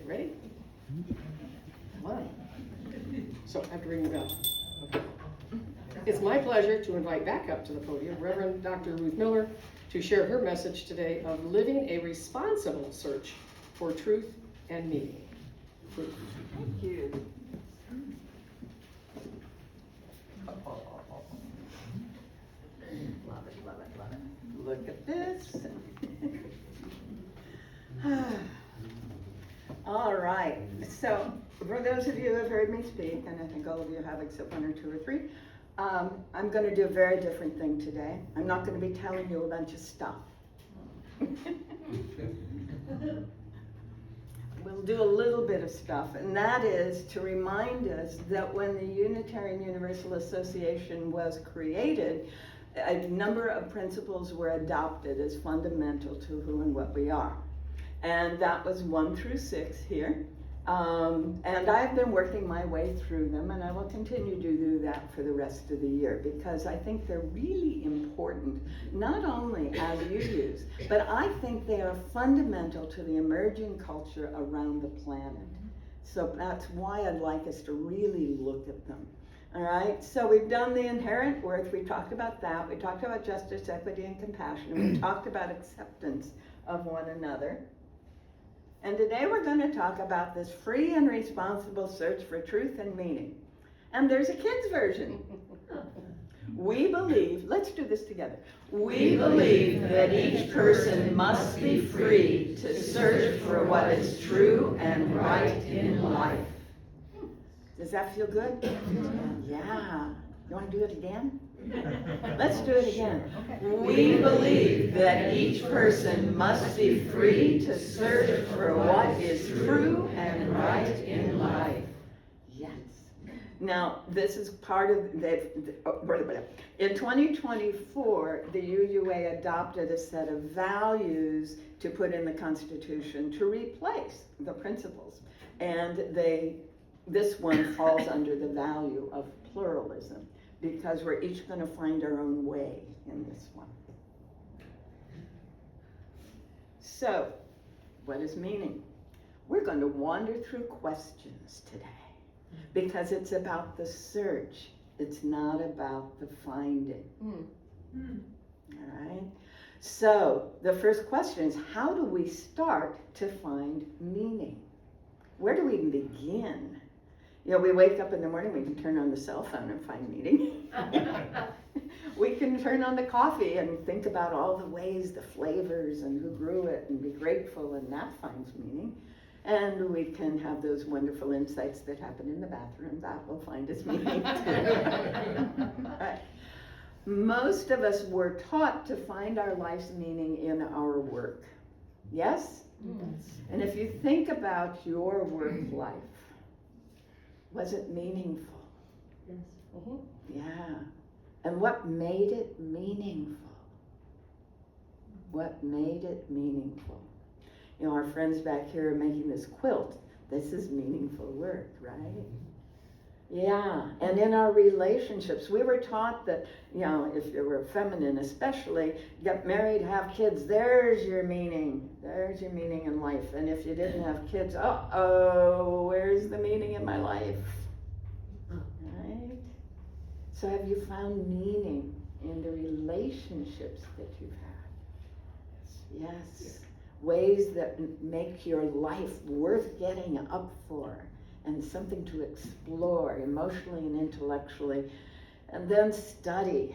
Ready? Come on. So I have to ring the bell. Okay. It's my pleasure to invite back up to the podium Reverend Dr. Ruth Miller to share her message today of living a responsible search for truth and meaning. Ruth. Thank you. Love it, love it, love it. Look at this. All right, so for those of you who have heard me speak, and I think all of you have except one or two or three, I'm going to do a very different thing today. I'm not going to be telling you a bunch of stuff. We'll do a little bit of stuff, and that is to remind us that when the Unitarian Universalist Association was created, a number of principles were adopted as fundamental to who and what we are. And that was 1 through 6 here. And I've been working my way through them, and I will continue to do that for the rest of the year because I think they're really important, not only as you use, but I think they are fundamental to the emerging culture around the planet. So that's why I'd like us to really look at them. All right, so we've done the inherent worth, we talked about that, we talked about justice, equity, and compassion, and we talked about acceptance of one another. And today we're going to talk about this free and responsible search for truth and meaning. And there's a kids version. We believe, let's do this together. We believe that each person must be free to search for what is true and right in life. Does that feel good? Yeah. You want to do it again? Let's do it again. We believe that each person must be free to search for what is true and right in life. Yes. Now, this is part of in 2024, the UUA adopted a set of values to put in the Constitution to replace the principles. And this one falls under the value of pluralism, because we're each going to find our own way in this one. So, what is meaning? We're going to wander through questions today, because it's about the search. It's not about the finding. All right? So, the first question is, how do we start to find meaning? Where do we even begin? You know, we wake up in the morning, we can turn on the cell phone and find meaning. We can turn on the coffee and think about all the ways, the flavors, and who grew it, and be grateful, and that finds meaning. And we can have those wonderful insights that happen in the bathroom. That will find us meaning too. Right. Most of us were taught to find our life's meaning in our work. Yes? Yes. And if you think about your work life, was it meaningful? Yes. Yeah. And what made it meaningful? What made it meaningful? You know, our friends back here are making this quilt. This is meaningful work, right? Yeah. And in our relationships, we were taught that, you know, if you were feminine especially, get married, have kids, there's your meaning. There's your meaning in life. And if you didn't have kids, uh-oh, where's the meaning in my life? Right? So have you found meaning in the relationships that you've had? Yes. Ways that make your life worth getting up for, and something to explore emotionally and intellectually, and then study.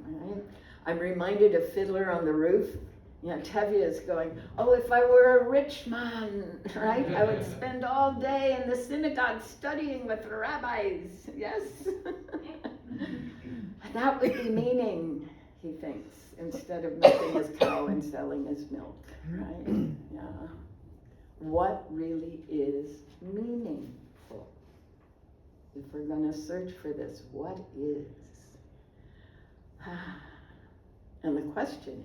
Right? I'm reminded of Fiddler on the Roof. You know, Tevye is going, oh, if I were a rich man, right? I would spend all day in the synagogue studying with the rabbis. Yes? That would be meaning, he thinks, instead of milking his cow and selling his milk, right? Yeah. What really is meaningful? If we're going to search for this, what is? And the question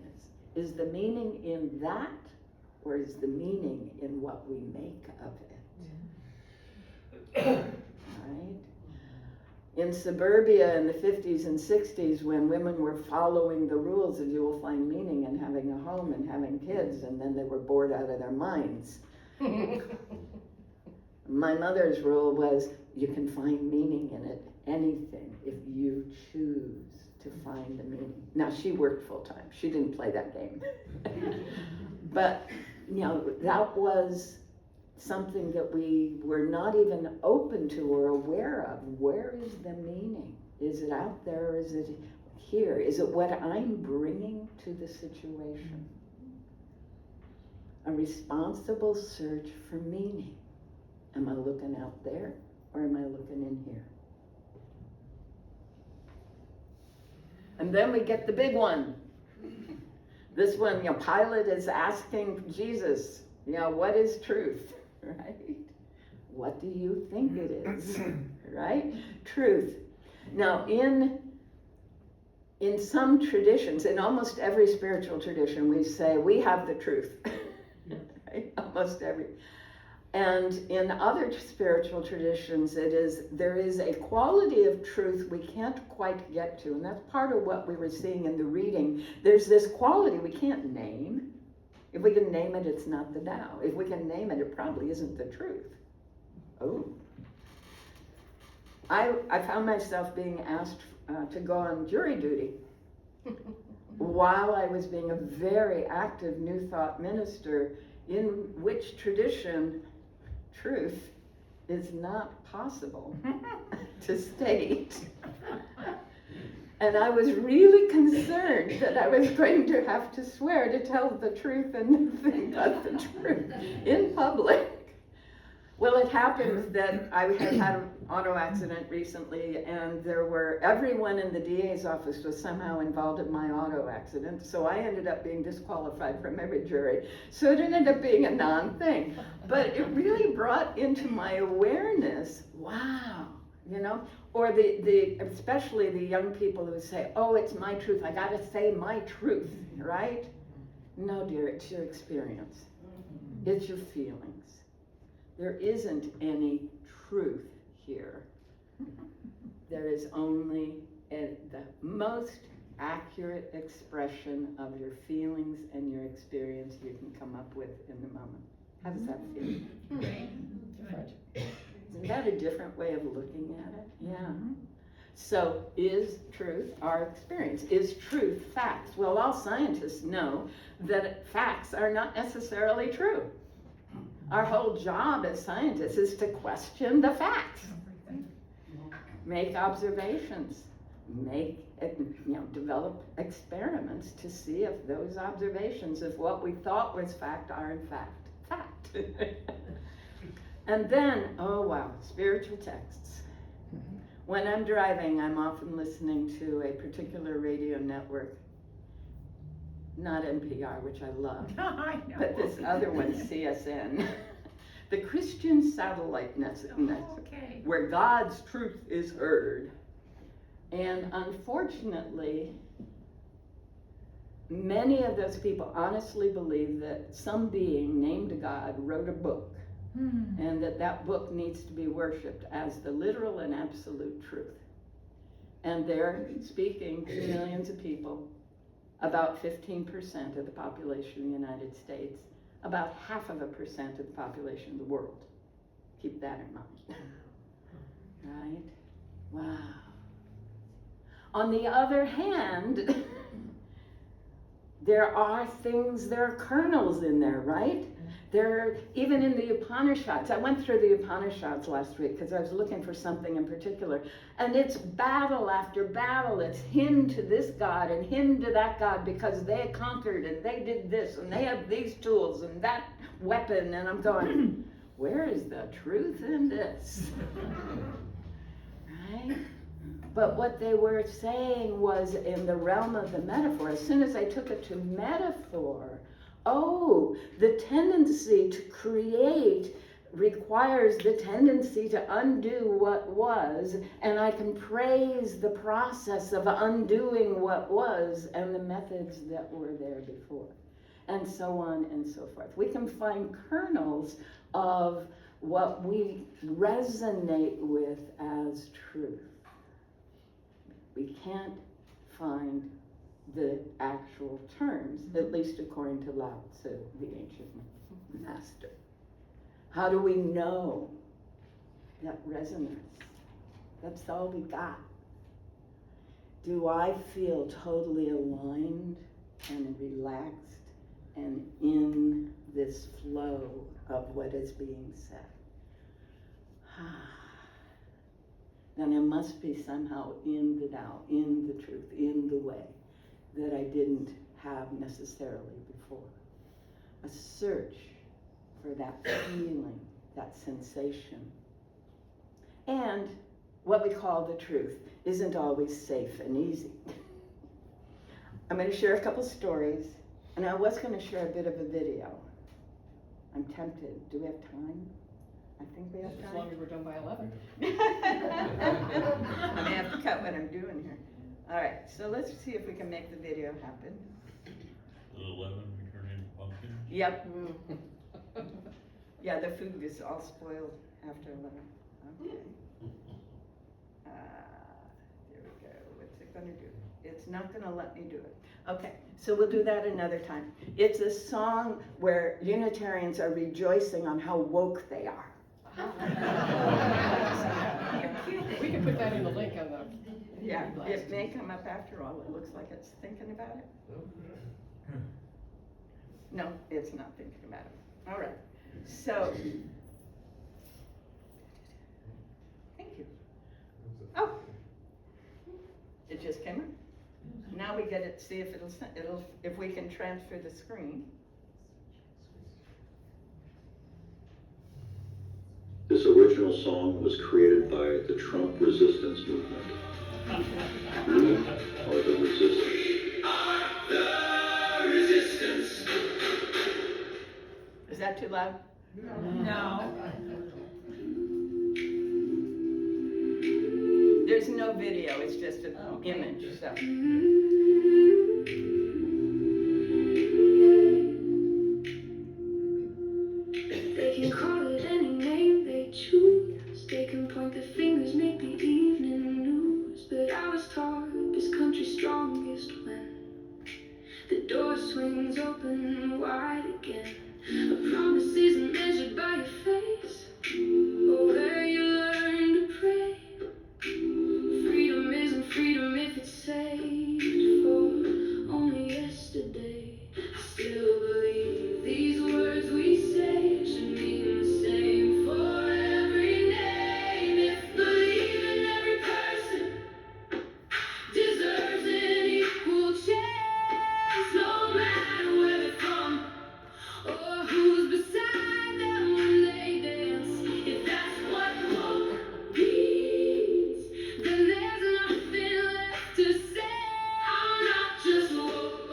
is the meaning in that, or is the meaning in what we make of it? Right? In suburbia in the 50s and 60s, when women were following the rules of you will find meaning in having a home and having kids, and then they were bored out of their minds. My mother's rule was, you can find meaning in it, anything, if you choose to find the meaning. Now, she worked full time. She didn't play that game. But, that was something that we were not even open to or aware of. Where is the meaning? Is it out there, or is it here? Is it what I'm bringing to the situation? A responsible search for meaning. Am I looking out there, or am I looking in here? And then we get the big one. This one, Pilate is asking Jesus, what is truth, right? What do you think it is, right? Truth. Now, in some traditions, in almost every spiritual tradition, we say, we have the truth, right? Almost every. And in other spiritual traditions, there is a quality of truth we can't quite get to. And that's part of what we were seeing in the reading. There's this quality we can't name. If we can name it, it's not the Tao. If we can name it, it probably isn't the truth. Oh. I found myself being asked to go on jury duty while I was being a very active New Thought minister, in which tradition truth is not possible to state. And I was really concerned that I was going to have to swear to tell the truth and nothing but the truth in public. Well, it happened that I had an auto accident recently, and everyone in the DA's office was somehow involved in my auto accident, so I ended up being disqualified from every jury. So it ended up being a non-thing. But it really brought into my awareness, wow, or especially the young people who say, oh, it's my truth, I gotta say my truth, right? No, dear, it's your experience. It's your feelings. There isn't any truth here. There is only the most accurate expression of your feelings and your experience you can come up with in the moment. How does that feel? Isn't that a different way of looking at it? Yeah. So is truth our experience? Is truth facts? Well, all scientists know that facts are not necessarily true. Our whole job as scientists is to question the facts, make observations, develop experiments to see if those observations of what we thought was fact are in fact fact. And then, oh wow, spiritual texts. When I'm driving, I'm often listening to a particular radio network. Not NPR, which I love, but this other one, CSN, the Christian Satellite Network, where God's truth is heard. And unfortunately, many of those people honestly believe that some being named God wrote a book, and that book needs to be worshipped as the literal and absolute truth. And they're speaking to millions of people. About 15% of the population of the United States, about 0.5% of the population of the world. Keep that in mind. Right? Wow. On the other hand, there are kernels in there, right? Even in the Upanishads. I went through the Upanishads last week because I was looking for something in particular. And it's battle after battle. It's hymn to this God and hymn to that God because they conquered and they did this and they have these tools and that weapon. And I'm going, where is the truth in this? Right? But what they were saying was in the realm of the metaphor. As soon as I took it to metaphor, the tendency to create requires the tendency to undo what was, and I can praise the process of undoing what was and the methods that were there before, and so on and so forth. We can find kernels of what we resonate with as truth. We can't find the actual terms, at least according to Lao Tzu, the ancient master. How do we know that resonance? That's all we got. Do I feel totally aligned and relaxed and in this flow of what is being said? Then I must be somehow in the Tao, in the truth, in the way that I didn't have necessarily before. A search for that feeling, that sensation. And what we call the truth isn't always safe and easy. I'm going to share a couple stories, and I was going to share a bit of a video. I'm tempted. Do we have time? I think we have time. As long as we're done by 11. I may have to cut what I'm doing here. All right, so let's see if we can make the video happen. At 11, we turn into pumpkin. Yep. Yeah, the food is all spoiled after 11. Okay. There we go. What's it gonna do? It's not gonna let me do it. Okay, so we'll do that another time. It's a song where Unitarians are rejoicing on how woke they are. We can put that in the link on the. Yeah, it may come up after all. It looks like it's thinking about it. No, it's not thinking about it. All right. So, thank you. Oh, it just came up. Now we get it. See if if we can transfer the screen. This original song was created by the Trump resistance movement. We are the resistance. The resistance. Is that too loud? No. There's no video, it's just an image. So. They can call it any name they choose. They can point their fingers, make the evening news. But I was taught this country's strongest when the door swings open wide again. A promise isn't measured by your face or where you learn to pray. Freedom isn't freedom if it's saved for only yesterday. I still believe these words we say should mean the same for every name. If believing every person deserves an equal chance, no matter where they're from or who's beside them when they dance. If that's what woke means, then there's nothing left to say. I'm not just woke,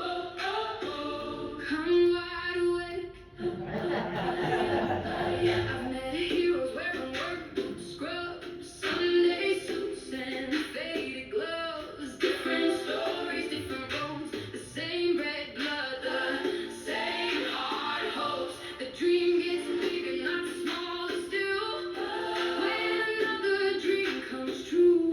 I'm wide awake. I've met heroes wearing work boots, scrubs, Sunday suits, and faded gloves. Different stories, different roads, the same red blood, the same hard hopes. The dream gets bigger, not smaller still. When another dream comes true,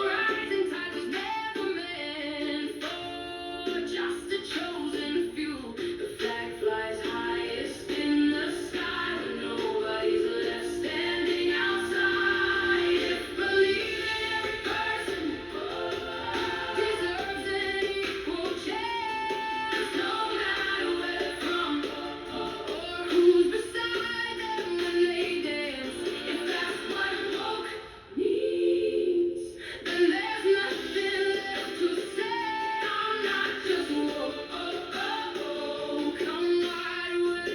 rising tide was never meant for just a chosen few. The flag flies highest in the sky, but nobody's left standing outside. If believing every person deserves an equal chance, no matter where they're from or who's beside them when they dance. If that's what woke means, then there's nothing left to say. I'm not just woke, I'm wide awake.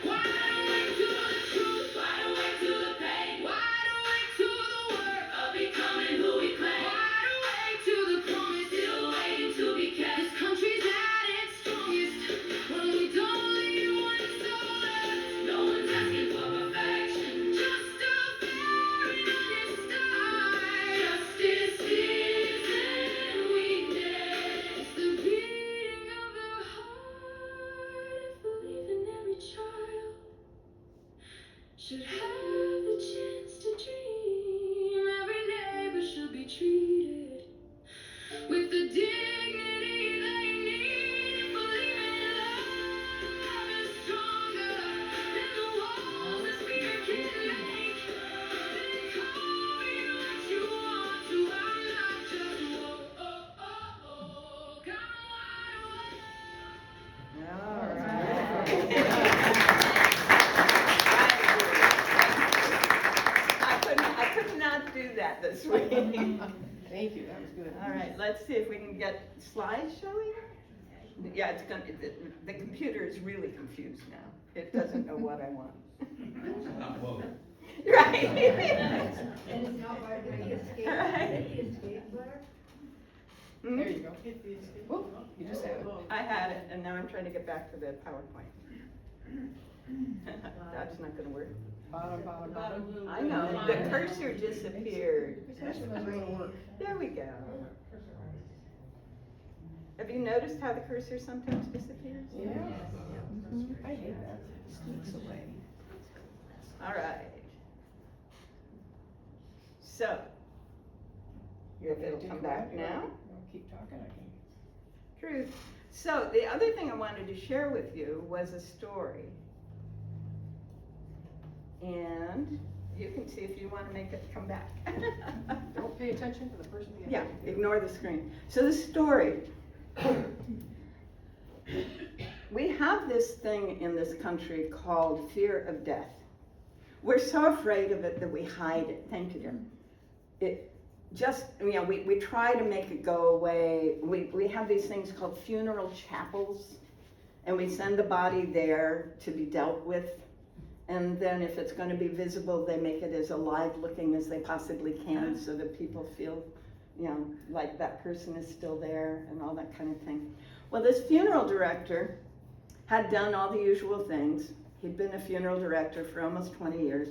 Wide awake to the truth, wide awake to the pain, wide awake to the work of becoming who we claim. Wide awake to the promise, still waiting to be kept. This country's at its strongest when we don't leave one soul left. No one's asking for perfection, just a fair and honest eye. Justice isn't weakness, it's the beating of the heart. If believing every child should have the chance to dream, every neighbor should be treated with the dignity they need. Believing love is stronger I could not do that this week. Thank you, that was good. All right, let's see if we can get slides showing. Yeah, the computer is really confused now. It doesn't know what I want. Not woke. Right. And it's not by the escape, Right. the escape bar? Hmm? There you go. Whoop, you just had it. I had it, and now I'm trying to get back to the PowerPoint. That's not gonna work. Bottom, bottom, bottom. I know, the cursor disappeared. Especially when it's gonna work. There we go. Have you noticed how the cursor sometimes disappears? Yeah. I hate that. It sneaks away. All right. So, if it'll come back now. I'll keep talking, I can. Truth. So, the other thing I wanted to share with you was a story. And you can see if you want to make it come back. Don't pay attention to the person behind Yeah, you. ignore the screen. So the story. We have this thing in this country called fear of death. We're so afraid of it that we hide it. Thank you, dear. It just, we try to make it go away. We have these things called funeral chapels, and we send the body there to be dealt with. And then if it's going to be visible, they make it as alive looking as they possibly can so that people feel, like that person is still there and all that kind of thing. Well, this funeral director had done all the usual things. He'd been a funeral director for almost 20 years.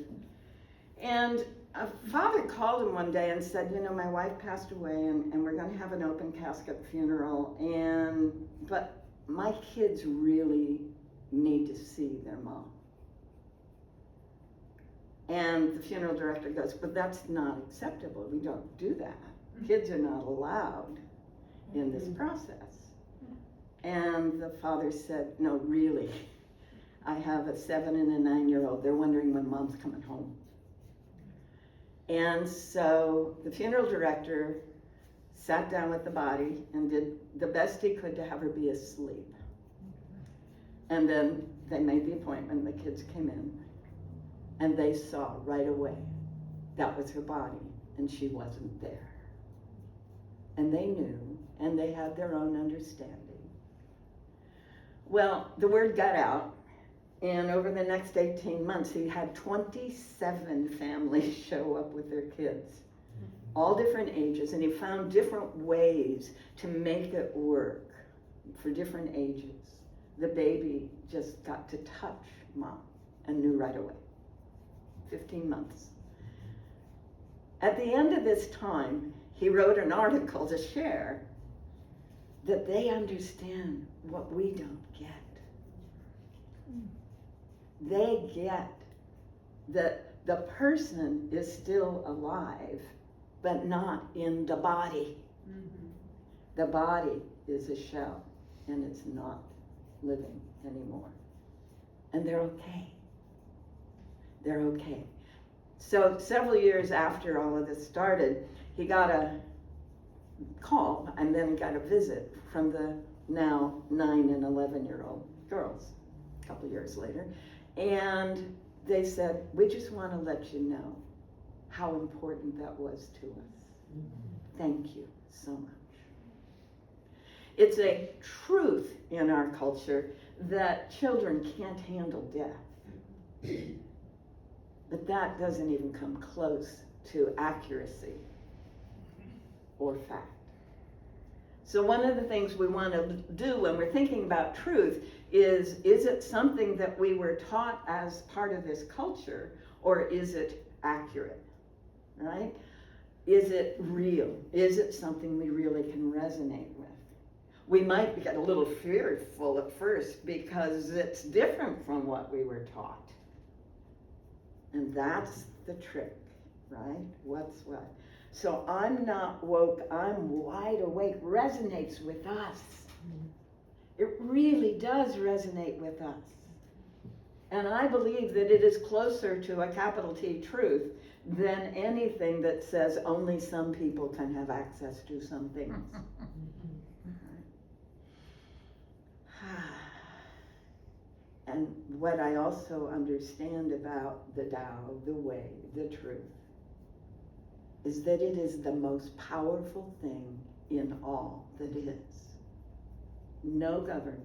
And a father called him one day and said, my wife passed away and we're going to have an open casket funeral. But my kids really need to see their mom. And the funeral director goes, but that's not acceptable. We don't do that. Kids are not allowed in this process. And the father said, no, really. I have a 7 and a 9-year-old. They're wondering when mom's coming home. And so the funeral director sat down with the body and did the best he could to have her be asleep. And then they made the appointment. The kids came in. And they saw right away that was her body, and she wasn't there. And they knew, and they had their own understanding. Well, the word got out, and over the next 18 months, he had 27 families show up with their kids, all different ages, and he found different ways to make it work for different ages. The baby just got to touch mom and knew right away. 15 months. At the end of this time, he wrote an article to share that they understand what we don't get. They get that the person is still alive, but not in the body. The body is a shell, and it's not living anymore. And they're okay. They're okay. So several years after all of this started, he got a call and then got a visit from the now 9 and 11-year-old girls a couple years later. And they said, we just want to let you know how important that was to us. Thank you so much. It's a truth in our culture that children can't handle death. But that doesn't even come close to accuracy or fact. So one of the things we want to do when we're thinking about truth is it something that we were taught as part of this culture, or is it accurate, right? Is it real? Is it something we really can resonate with? We might get a little fearful at first because it's different from what we were taught. And that's the trick, right? What's what? So I'm not woke, I'm wide awake, resonates with us. It really does resonate with us. And I believe that it is closer to a capital T truth than anything that says only some people can have access to some things. And what I also understand about the Tao, the way, the truth, is that it is the most powerful thing in all that is. No government,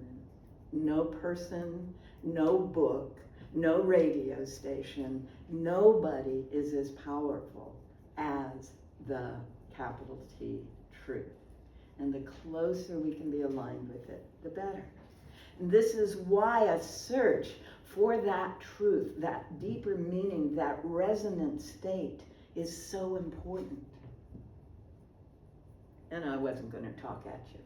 no person, no book, no radio station, nobody is as powerful as the capital T truth. And the closer we can be aligned with it, the better. And this is why a search for that truth, that deeper meaning, that resonant state is so important. And I wasn't going to talk at you.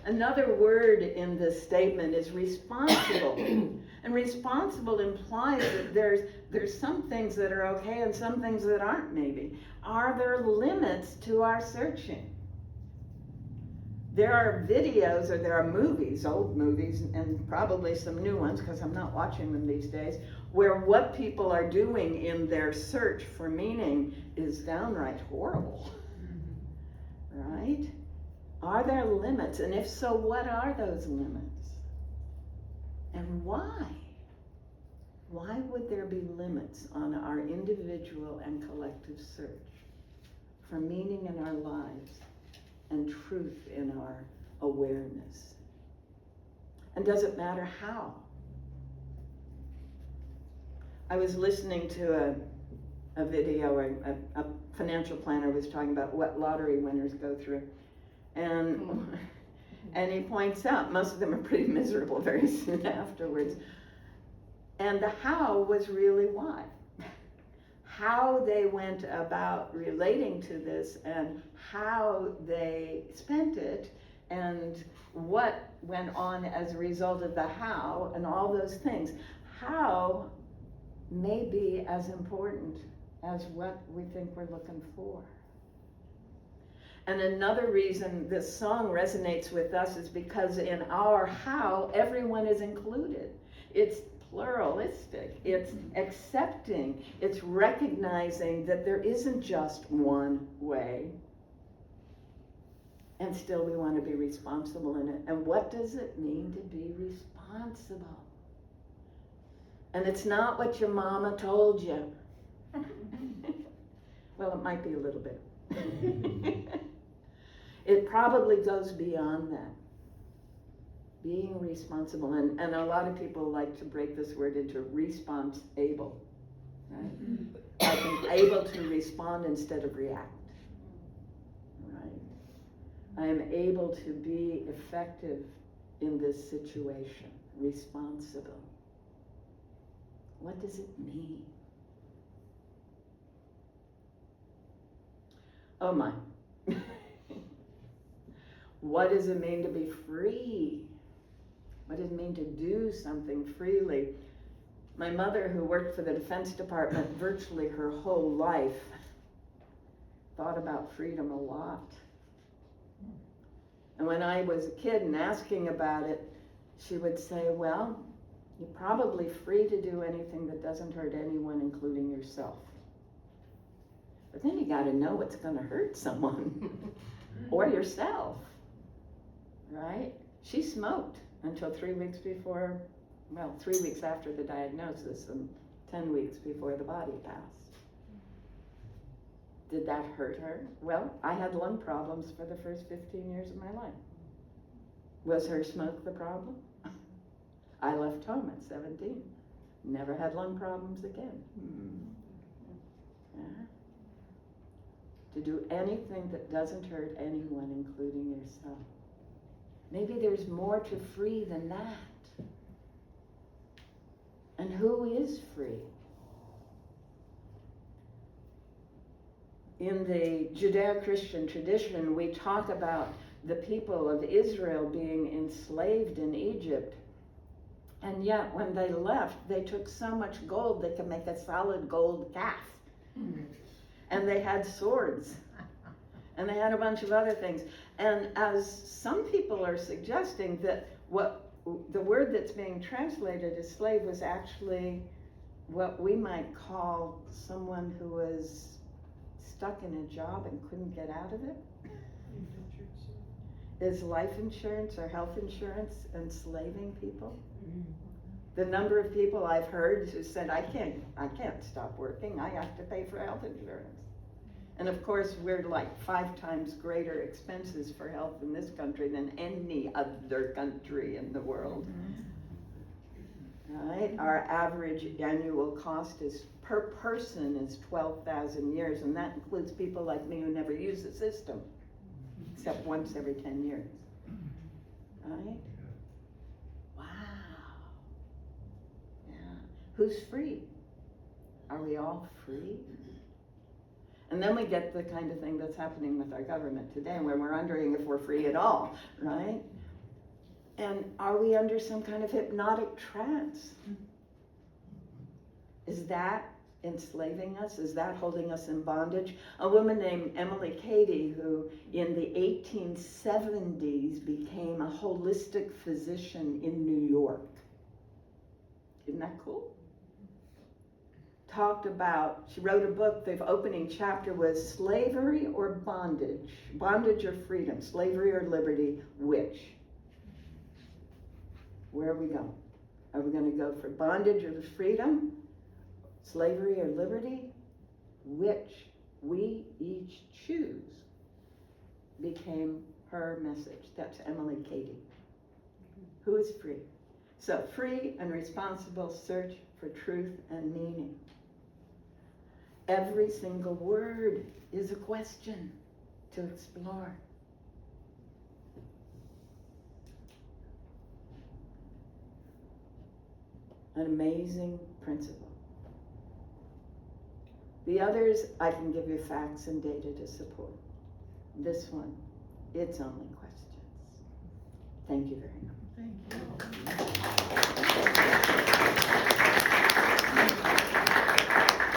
Another word in this statement is responsible. And responsible implies that there's some things that are okay and some things that aren't, maybe. Are there limits to our searching? There are videos, or there are movies, old movies, and probably some new ones, because I'm not watching them these days, where what people are doing in their search for meaning is downright horrible. Right? Are there limits? And if so, what are those limits? And why? Why would there be limits on our individual and collective search for meaning in our lives and truth in our awareness? And does it matter how? I was listening to a video, a financial planner was talking about what lottery winners go through. And he points out most of them are pretty miserable very soon afterwards. And the how was really why. How they went about relating to this and how they spent it and what went on as a result of the how and all those things. How may be as important as what we think we're looking for. And another reason this song resonates with us is because in our how, everyone is included. It's pluralistic, it's accepting, it's recognizing that there isn't just one way. And still we want to be responsible in it. And what does it mean to be responsible? And it's not what your mama told you. Well, it might be a little bit. It probably goes beyond that. Being responsible, and a lot of people like to break this word into response-able, right? Like I'm able to respond instead of react, right? I am able to be effective in this situation, responsible. What does it mean? Oh my. What does it mean to be free? What does it mean to do something freely? My mother, who worked for the Defense Department virtually her whole life, thought about freedom a lot. And when I was a kid and asking about it, she would say, well, you're probably free to do anything that doesn't hurt anyone, including yourself. But then you got to know what's going to hurt someone or yourself, right? She smoked until 3 weeks before, well, 3 weeks after the diagnosis and 10 weeks before the body passed. Did that hurt her? Well, I had lung problems for the first 15 years of my life. Was her smoke the problem? I left home at 17. Never had lung problems again. Yeah. To do anything that doesn't hurt anyone, including yourself. Maybe there's more to free than that. And who is free? In the Judeo-Christian tradition, we talk about the people of Israel being enslaved in Egypt. And yet, when they left, they took so much gold they could make a solid gold calf. And they had swords. And they had a bunch of other things. And as some people are suggesting, that what the word that's being translated as slave was actually what we might call someone who was stuck in a job and couldn't get out of it. Is life insurance or health insurance enslaving people? The number of people I've heard who said, I can't stop working, I have to pay for health insurance. And of course, we're like 5 times greater expenses for health in this country than any other country in the world. Right? Our average annual cost is per person is 12,000 years, and that includes people like me who never use the system, except once every 10 years. Right? Wow. Yeah. Who's free? Are we all free? And then we get the kind of thing that's happening with our government today, where we're wondering if we're free at all, right? And are we under some kind of hypnotic trance? Is that enslaving us? Is that holding us in bondage? A woman named Emily Cady, who in the 1870s became a holistic physician in New York. Isn't that cool? Talked about, she wrote a book, the opening chapter was Slavery or Bondage? Bondage or freedom? Slavery or liberty? Which? Where are we going? Are we going to go for bondage or the freedom? Slavery or liberty? Which we each choose became her message. That's Emily Cady. Who is free? So free and responsible search for truth and meaning. Every single word is a question to explore. An amazing principle. The others, I can give you facts and data to support. This one, it's only questions. Thank you very much. Thank you.